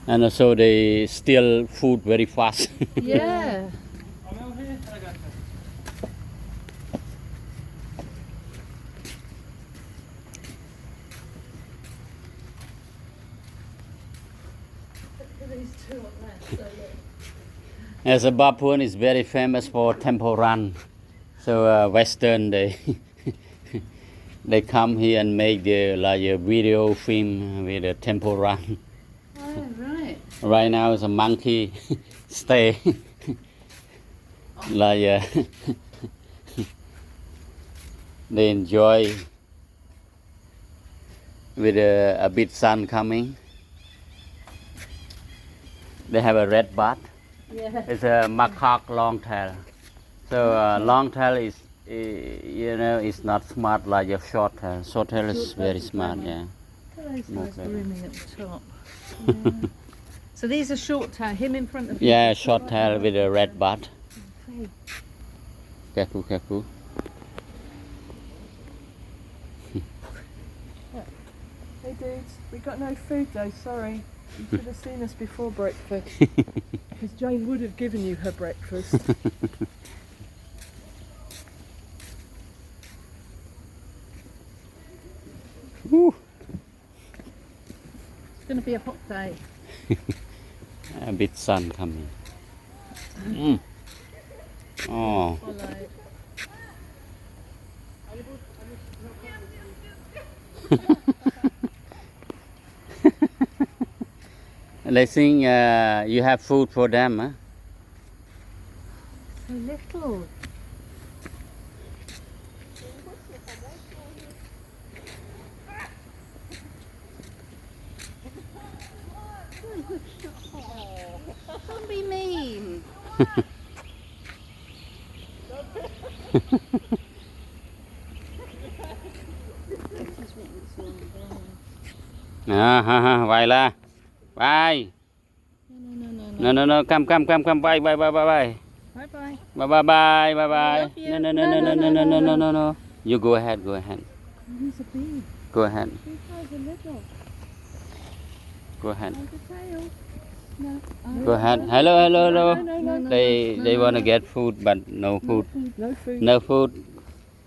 And also they steal food very fast. Yeah. As a Baphoun is very famous for temple run. So Western they they come here and make the like a video film with a temple run. Oh, right. Right now is a monkey stay like they enjoy with a bit sun coming. They have a red bat. Yeah. It's a macaque long tail. So long tail is you know is not smart like a short tail. Short tail is very smart. Yeah. Look at those More guys clever. grooming at the top. Yeah. So these are short tail. Him in front of you. Yeah, short tail with a red bat. Okay. Careful, careful. Hey dudes, we got no food though, sorry. You should have seen us before breakfast. Because Jane would have given you her breakfast. Woo. It's going to be a hot day. A bit sun coming. Mm. Oh. Follow. And I think you have food for them, huh? So little. Don't be mean. Vậy là bye. No, come, bye. Bye bye. Bye. love you. No. You go ahead. He's a bee. Go ahead. These guys are little. Go ahead. Like a tail. No. Go ahead. Hello. No. They want to get food, but no food. No food. No food.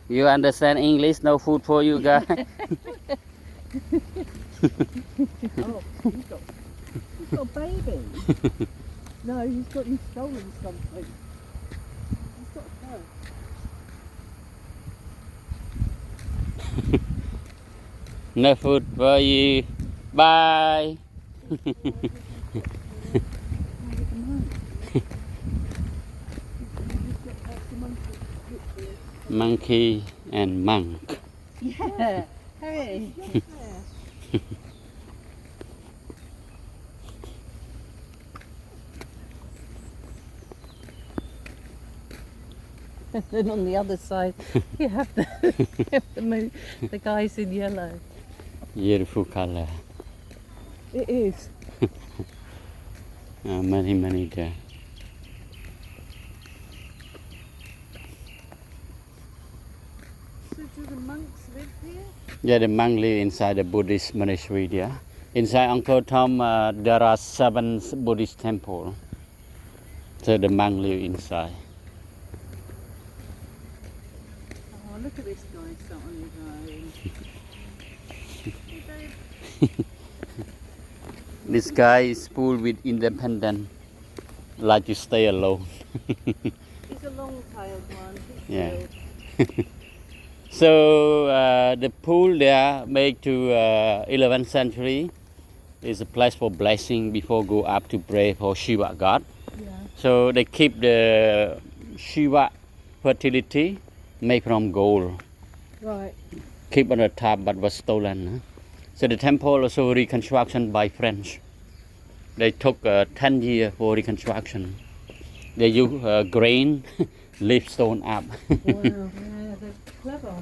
You understand English? No food for you guys. Oh, he's got a baby. No, you've stolen something. He's got a tail. No food for you. Bye. Monkey and monk. Yeah. Hey. Then on the other side, you have the guys in yellow. Beautiful color. It is. Many there. So do the monks live here? Yeah, the monk live inside the Buddhist monastery there. Inside Uncle Tom, there are 7 Buddhist temples. So the monk live inside. Oh, look at this guy sat on his own. Hey, babe. This guy is full with independent, like you stay alone. He's a long-tailed one. He's Yeah. good. So the pool there made to 11th century is a place for blessing before go up to pray for Shiva God. Yeah. So they keep the Shiva fertility made from gold. Right. Keep on the top but was stolen. Huh? So the temple also reconstruction by French. They took 10 years for reconstruction. They use grain, leaf stone up. Wow. Yeah, they're clever.